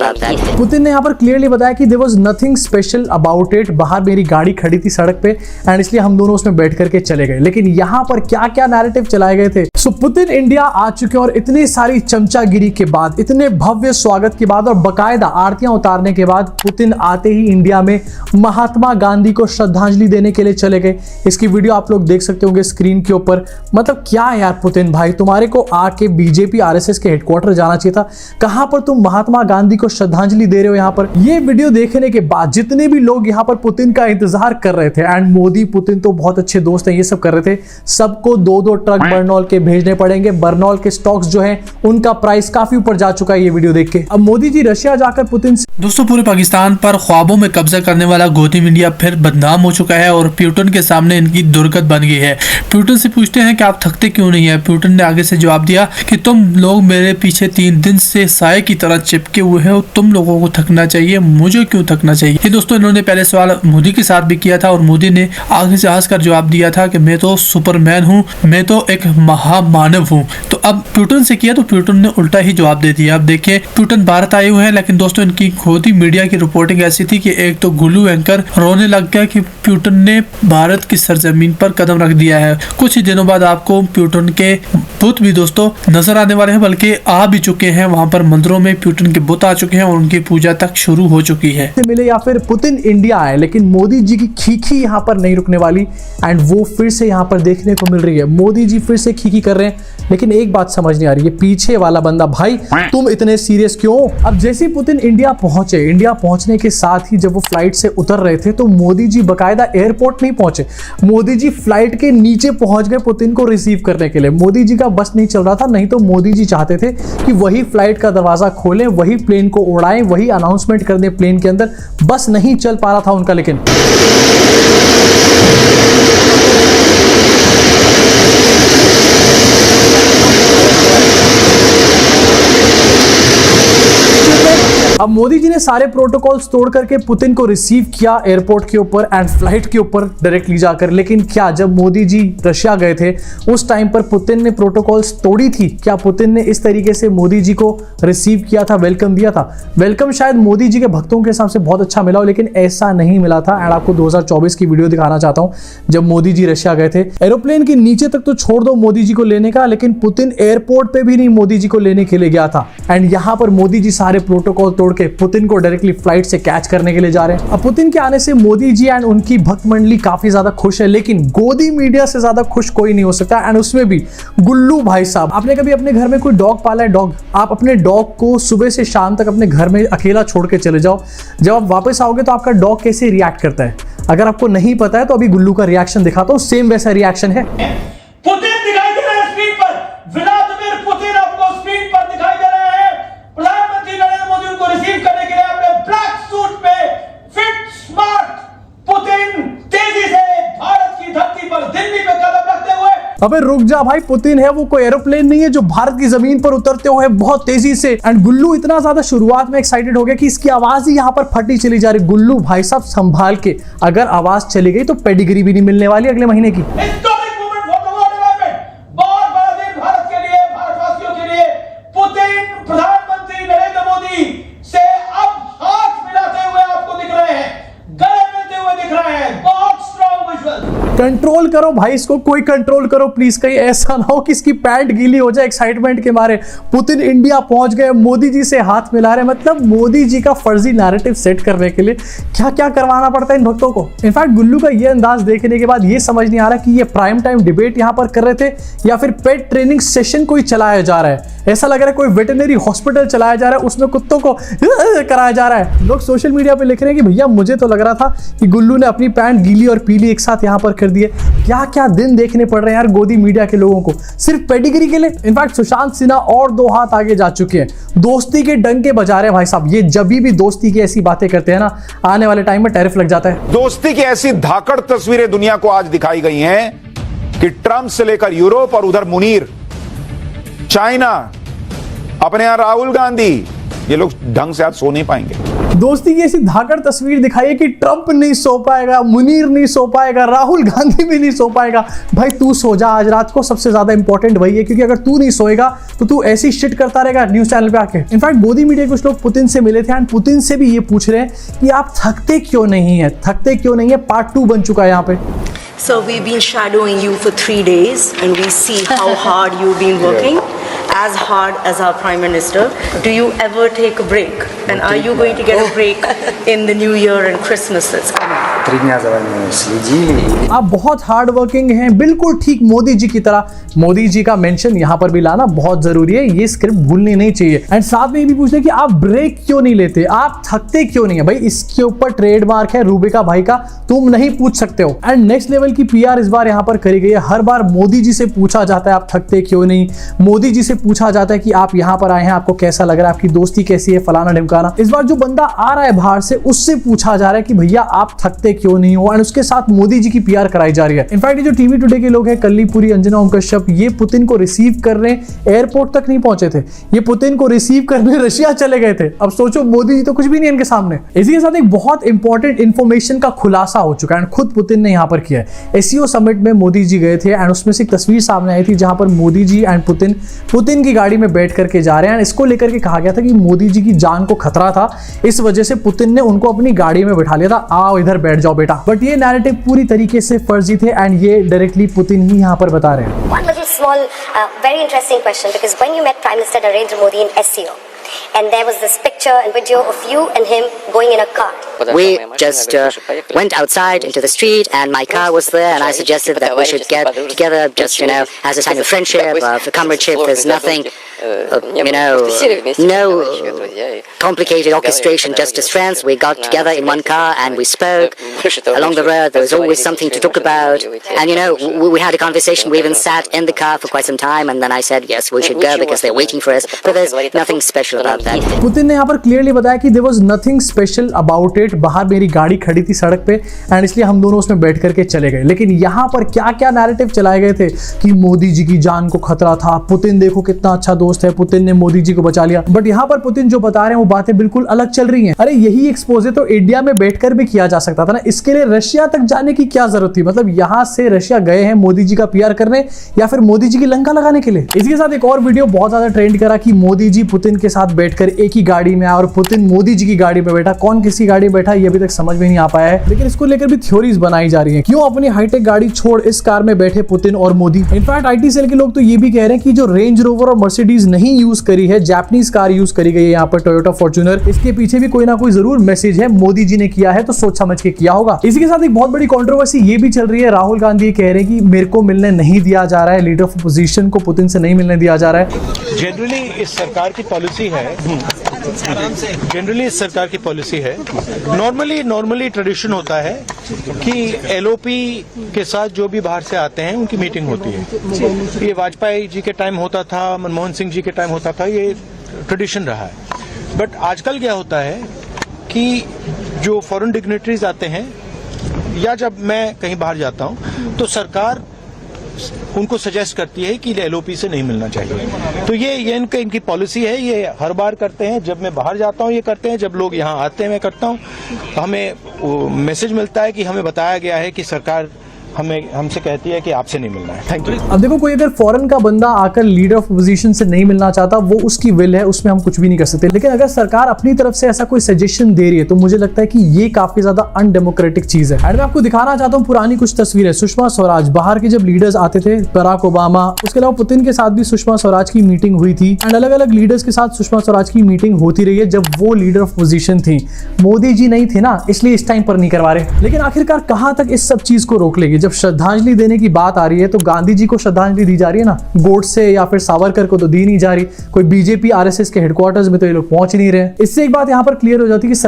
Putin ने यहाँ पर क्लियरली बताया कि there was nothing special about it. बाहर मेरी गाड़ी खड़ी थी सड़क पे एंड इसलिए हम दोनों उसमें बैठ करके चले गए। लेकिन यहाँ पर क्या क्या नैरेटिव चलाए गए थे। सो पुतिन इंडिया आ चुके हैं और इतनी सारी चमचागिरी के बाद, इतने भव्य स्वागत के बाद और बकायदा आरतियां उतारने के बाद पुतिन आते ही इंडिया में महात्मा गांधी को श्रद्धांजलि देने के लिए चले गए। इसकी वीडियो आप लोग देख सकते होंगे स्क्रीन के ऊपर। मतलब क्या यार पुतिन भाई, तुम्हारे को आके बीजेपी आरएसएस के हेडक्वार्टर जाना चाहिए था। कहां पर तुम महात्मा गांधी को श्रद्धांजलि दे रहे हो। यहाँ पर ये वीडियो देखने के बाद जितने भी लोग यहाँ पर पुतिन का इंतजार कर रहे थे, एंड मोदी पुतिन तो बहुत अच्छे दोस्त हैं, ये सब कर रहे थे, सबको 2-2 ट्रक बर्नॉल के भेजने पड़ेंगे। बर्नॉल के स्टॉक्स जो हैं उनका प्राइस काफी ऊपर जा चुका है ये वीडियो देख के। अब मोदी जी रशिया जाकर पुतिन दोस्तों पूरे पाकिस्तान पर ख्वाबों में कब्जा करने वाला गौतम इंडिया फिर बदनाम हो चुका है और प्यूटन के सामने इनकी दुर्गत बन गई है। प्यूटन से पूछते हैं कि आप थकते क्यों नहीं है। प्यूटन ने आगे से जवाब दिया कि तुम लोग मेरे पीछे 3 दिन से साए की तरह चिपके हुए हो, तुम लोगों को थकना चाहिए, मुझे क्यों थकना चाहिए। ये दोस्तों इन्होंने पहले सवाल मोदी के साथ भी किया था और मोदी ने आगे से हंसकर जवाब दिया था कि मैं तो सुपरमैन हूँ, मैं तो एक महामानव हूँ। तो अब प्यूटन से किया तो प्यूटन ने उल्टा ही जवाब दे दिया। अब देखिए प्यूटन भारत आए हुए हैं, लेकिन दोस्तों इनकी खुद ही मीडिया की रिपोर्टिंग ऐसी थी कि एक तो गुल्लू एंकर रोने लग गया कि प्यूटन ने भारत की सरजमीन पर कदम रख दिया है। कुछ ही दिनों बाद आपको प्यूटन के बुत भी दोस्तों नजर आने वाले हैं, बल्कि आ भी चुके हैं। वहां पर मंदिरों में प्यूटन के बुत आ चुके हैं और उनकी पूजा तक शुरू हो चुकी है। मिले या फिर पुतिन इंडिया आए, लेकिन मोदी जी की खीखी यहाँ पर नहीं रुकने वाली एंड वो फिर से यहाँ पर देखने को मिल रही है। मोदी जी फिर से खीखी कर रहे हैं, लेकिन एक बात समझ नहीं आ रही है, पीछे वाला बंदा भाई तुम इतने सीरियस क्यों। अब जैसे पुतिन इंडिया पहुंचे, इंडिया पहुंचने के साथ ही जब वो फ्लाइट से उतर रहे थे तो मोदी जी बकायदा एयरपोर्ट नहीं पहुंचे, मोदी जी फ्लाइट के नीचे पहुंच गए पुतिन को रिसीव करने के लिए। मोदी जी का बस नहीं चल रहा था, नहीं तो मोदी जी चाहते थे कि वही फ्लाइट का दरवाजा खोलें, वही प्लेन को उड़ाएं, वही अनाउंसमेंट कर दें प्लेन के अंदर। बस नहीं चल पा रहा था उनका। लेकिन अब मोदी जी ने सारे प्रोटोकॉल्स तोड़ करके पुतिन को रिसीव किया एयरपोर्ट के ऊपर एंड फ्लाइट के ऊपर डायरेक्टली जाकर। लेकिन क्या जब मोदी जी रशिया गए थे उस टाइम पर पुतिन ने प्रोटोकॉल्स तोड़ी थी? क्या पुतिन ने इस तरीके से मोदी जी को रिसीव किया था, वेलकम दिया था? वेलकम शायद मोदी जी के भक्तों के हिसाब से बहुत अच्छा मिला हो, लेकिन ऐसा नहीं मिला था। एंड आपको 2024 की वीडियो दिखाना चाहता हूं जब मोदी जी रशिया गए थे। एरोप्लेन के नीचे तक तो छोड़ दो मोदी जी को लेने का, लेकिन पुतिन एयरपोर्ट पे भी नहीं मोदी जी को लेने के लिए गया था। एंड यहां पर मोदी जी सारे प्रोटोकॉल तोड़ के पुतिन को डायरेक्टली फ्लाइट से कैच करने के लिए जा रहे हैं। अब पुतिन के आने से मोदी जी एंड उनकी भक्त मंडली काफी ज्यादा खुश है, लेकिन गोदी मीडिया से ज्यादा खुश कोई नहीं हो सकता। एंड उसमें भी गुल्लू भाई साहब। आपने कभी अपने घर में कोई डॉग पाला है? डॉग, आप अपने डॉग को सुबह से शाम तक अपने घर में अकेला छोड़ के चले जाओ, जब आप वापस आओगे तो आपका डॉग कैसे रिएक्ट करता है? अगर आपको नहीं पता है तो अभी गुल्लू का रिएक्शन दिखाता हूं, सेम वैसा रिएक्शन है। पुतिन दिखाई दे रहे हैं स्क्रीन पर, व्लादिमीर पुतिन आपको स्क्रीन पर दिखाई दे रहे हैं। प्रधानमंत्री नरेंद्र मोदी उनको रिसीव करने के लिए अपने ब्लैक सूट में फिट स्मार्ट पुतिन तेजी से भारत की धरती पर दिल्ली पे कदम रखते हुए। अबे रुक जा भाई, पुतिन है वो कोई एरोप्लेन नहीं है जो भारत की जमीन पर उतरते हुए बहुत तेजी से। एंड गुल्लू इतना ज्यादा शुरुआत में एक्साइटेड हो गया कि इसकी आवाज ही यहाँ पर फटी चली जा रही। गुल्लू भाई साहब संभाल के, अगर आवाज चली गई तो पेडिग्री भी नहीं मिलने वाली अगले महीने की। कंट्रोल करो भाई इसको, कोई कंट्रोल करो प्लीज, कहीं ऐसा ना हो कि इसकी पैंट गीली हो जाए एक्साइटमेंट के मारे। पुतिन इंडिया पहुंच गए, मोदी जी से हाथ मिला रहे, मतलब मोदी जी का फर्जी नैरेटिव सेट करने के लिए क्या क्या करवाना पड़ता है इन भक्तों को। इनफैक्ट गुल्लू का ये अंदाज देखने के बाद ये समझ नहीं आ रहा कि ये प्राइम टाइम डिबेट यहाँ पर कर रहे थे या फिर पेट ट्रेनिंग सेशन कोई चलाया जा रहा है। ऐसा लग रहा है कोई वेटरनरी हॉस्पिटल चलाया जा रहा है, उसमें कुत्तों को कराया जा रहा है। लोग सोशल मीडिया पे लिख रहे हैं कि भैया मुझे तो लग रहा था कि गुल्लू ने अपनी पैंट गीली और पीली एक साथ यहाँ पर कर दिए। क्या क्या दिन देखने पड़ रहे हैं यार गोदी मीडिया के लोगों को, सिर्फ पेडिग्री के लिए। इनफैक्ट सुशांत सिन्हा और 2 हाथ आगे जा चुके हैं, दोस्ती के डंके बजा रहे हैं भाई साहब। ये जब भी दोस्ती की ऐसी बातें करते हैं ना, आने वाले टाइम में टैरिफ लग जाता है। दोस्ती की ऐसी धाकड़ तस्वीरें दुनिया को आज दिखाई गई हैं कि ट्रंप से लेकर यूरोप और उधर मुनीर, चाइना, अपने यहां राहुल गांधी, ये लोग ढंग से आज सो नहीं पाएंगे। दोस्ती की ऐसी धाकड़ तस्वीर दिखाई है कि ट्रंप नहीं सो पाएगा, मुनीर नहीं सो पाएगा, राहुल गांधी भी नहीं सो पाएगा। भाई तू सो जा आज रात को, सबसे ज्यादा इंपॉर्टेंट वही है, क्योंकि अगर तू नहीं सोएगा तो तू ऐसी शिट करता रहेगा न्यूज चैनल पे आके। इनफैक्ट मोदी मीडिया के कुछ लोग पुतिन से मिले थे एंड पुतिन से भी ये पूछ रहे हैं कि आप थकते क्यों नहीं है, थकते क्यों नहीं है। पार्ट 2 बन चुका है यहाँ पे। So we've been shadowing you for 3 days and we see how hard you've been working, as hard as our Prime Minister. Do you ever take a break? And are you going to get a break in the New Year and Christmas that's coming? 3 дня за вами следили. आप बहुत hard working हैं, बिल्कुल ठीक मोदी जी की तरह। मोदी जी का mention यहाँ पर भी लाना बहुत जरूरी है, ये स्क्रिप्ट भूलनी नहीं चाहिए। एंड साथ में ये भी पूछ ले कि आप ब्रेक क्यों नहीं लेते, आप थकते क्यों नहीं है। भाई इसके ऊपर ट्रेडमार्क है रूबिका भाई का, तुम नहीं पूछ सकते हो। एंड नेक्स्ट लेवल की पीआर इस बार यहाँ पर करी गई है। हर बार मोदी जी से पूछा जाता है आप थकते क्यों नहीं, मोदी जी से पूछा जाता है कि आप यहाँ पर आए हैं, आपको कैसा लग रहा है, आपकी दोस्ती कैसी है, फलाना ढिमकाना। इस बार जो बंदा आ रहा है बाहर से उससे पूछा जा रहा है कि भैया आप थकते क्यों नहीं हो, एंड उसके साथ मोदी जी की पीआर कराई जा रही है। इनफैक्ट ये जो टीवी टुडे के लोग हैं, कल्लीपुरी, अंजना ओम कश्यप, ये पुतिन को रिसीव करने एयरपोर्ट तक नहीं पहुंचे थे, ये पुतिन को रिसीव करने रशिया चले गए थे। अब सोचो मोदी जी तो कुछ भी नहीं इनके सामने। इसी के साथ एक बहुत इंपॉर्टेंट इंफॉर्मेशन का खुलासा हो चुका है, खुद पुतिन ने यहाँ पर किया है। एससीओ समिट में मोदी जी गए थे एंड उसमें से एक तस्वीर सामने आई थी जहां पर मोदी जी एंड पुतिन की गाड़ी में बैठ करके जा रहे हैं। इसको लेकर के कहा गया था कि मोदी जी की जान को खतरा था, इस वजह से पुतिन ने उनको अपनी गाड़ी में बैठा लिया था, आओ इधर बैठ जाओ बेटा। बट ये नैरेटिव पूरी तरीके से फर्जी थे एंड ये डायरेक्टली पुतिन ही यहाँ पर बता रहे हैं। One little small, very interesting question, because when you met Prime Minister Narendra Modi in SCO, and there was this picture and video of you and him going in a car. We just went outside into the street and my car was there and I suggested that we should get together just, as a sign of friendship, of comradeship. There's nothing, no complicated orchestration, just as friends. We got together in one car and we spoke. Along the road there was always something to talk about. And we had a conversation. We even sat in the car for quite some time and then I said, yes, we should go because they're waiting for us. But there's nothing special about that. Putin ने यहाँ पर clearly बताया कि there was nothing special about it। बाहर मेरी गाड़ी खड़ी थी सड़क पे एंड इसलिए हम दोनों उसमें बैठ करके चले गए। लेकिन यहाँ पर क्या क्या नैरेटिव चलाए गए थे कि मोदी जी की जान को खतरा था, पुतिन देखो कितना अच्छा दोस्त है, पुतिन ने मोदी जी को बचा लिया। बट यहाँ पर पुतिन जो बता रहे हैं वो बातें बिल्कुल अलग चल रही हैं। अरे यही एक्सपोजर तो इंडिया में बैठकर भी किया जा सकता था ना, इसके लिए रशिया तक जाने की क्या जरूरत थी। मतलब यहाँ से रशिया गए हैं मोदी जी का पीआर करने या फिर मोदी जी की लंका लगाने के लिए। इसके साथ एक और वीडियो बहुत ज्यादा ट्रेंड करा कि मोदी जी पुतिन के साथ बैठकर एक ही गाड़ी में आया और पुतिन मोदी जी की गाड़ी में बैठा। कौन किसी गाड़ी में बैठा ये अभी तक समझ में नहीं आ पाया है, लेकिन इसको लेकर भी थ्योरीज बनाई जा रही हैं। क्यों अपनी हाईटेक गाड़ी छोड़ इस कार में बैठे पुतिन और मोदी। इनफैक्ट आईटी सेल के लोग तो ये भी कह रहे हैं कि जो रेंज रोवर और मर्सिडीज नहीं यूज करी है, जापानीज कार यूज करी गई है यहाँ पर, टोयोटा फॉर्च्यूनर, इसके पीछे भी कोई ना कोई जरूर मैसेज है, मोदी जी ने किया है तो सोच समझ के किया होगा। इसी के साथ एक बहुत बड़ी कंट्रोवर्सी ये भी चल रही है, राहुल गांधी कह रहे हैं कि मेरे को मिलने नहीं दिया जा रहा है, लीडर ऑफ अपोजिशन को पुतिन से नहीं मिलने दिया जा रहा है। जनरली इस सरकार की पॉलिसी है, नॉर्मली ट्रेडिशन होता है कि एलओपी के साथ जो भी बाहर से आते हैं उनकी मीटिंग होती है। ये वाजपेयी जी के टाइम होता था, मनमोहन सिंह जी के टाइम होता था, ये ट्रेडिशन रहा है। बट आजकल क्या होता है कि जो फॉरेन डिग्नेटरीज आते हैं या जब मैं कहीं बाहर जाता हूं तो सरकार उनको सजेस्ट करती है कि एलओपी से नहीं मिलना चाहिए। तो ये इनकी पॉलिसी है, ये हर बार करते हैं। जब मैं बाहर जाता हूँ ये करते हैं, जब लोग यहाँ आते हैं मैं करता हूँ। हमें मैसेज मिलता है कि हमें बताया गया है कि सरकार हमसे कहती है कि आपसे नहीं मिलना है। Thank you. अब देखो कोई अगर फॉरेन का बंदा आकर लीडर ऑफ अपोजिशन से नहीं मिलना चाहता, वो उसकी विल है, उसमें हम कुछ भी नहीं कर सकते। लेकिन अगर सरकार अपनी तरफ से ऐसा कोई सजेशन दे रही है तो मुझे लगता है कि ये काफी ज्यादा अनडेमोक्रेटिक चीज है। एंड मैं आपको दिखाना चाहता हूँ पुरानी कुछ तस्वीरें। सुषमा स्वराज, बाहर के जब लीडर्स आते थे, बराक ओबामा, उसके अलावा पुतिन के साथ भी सुषमा स्वराज की मीटिंग हुई थी एंड अलग अलग लीडर्स के साथ सुषमा स्वराज की मीटिंग होती रही है जब वो लीडर ऑफ अपोजिशन थी। मोदी जी नहीं थे ना, इसलिए इस टाइम पर नहीं करवा रहे। लेकिन आखिरकार कहां तक इस सब चीज को रोक लेगी। जब श्रद्धांजलि देने की बात आ रही है तो गांधी जी को श्रद्धांजलि दी जा रही है ना, गोडसे या फिर सावरकर को तो दी नहीं जा रही। कोई बीजेपी आरएसएस के हेडक्वार्टर्स में तो ये लोग पहुंच नहीं रहे। इससे एक बात यहां पर क्लियर हो जाती है कि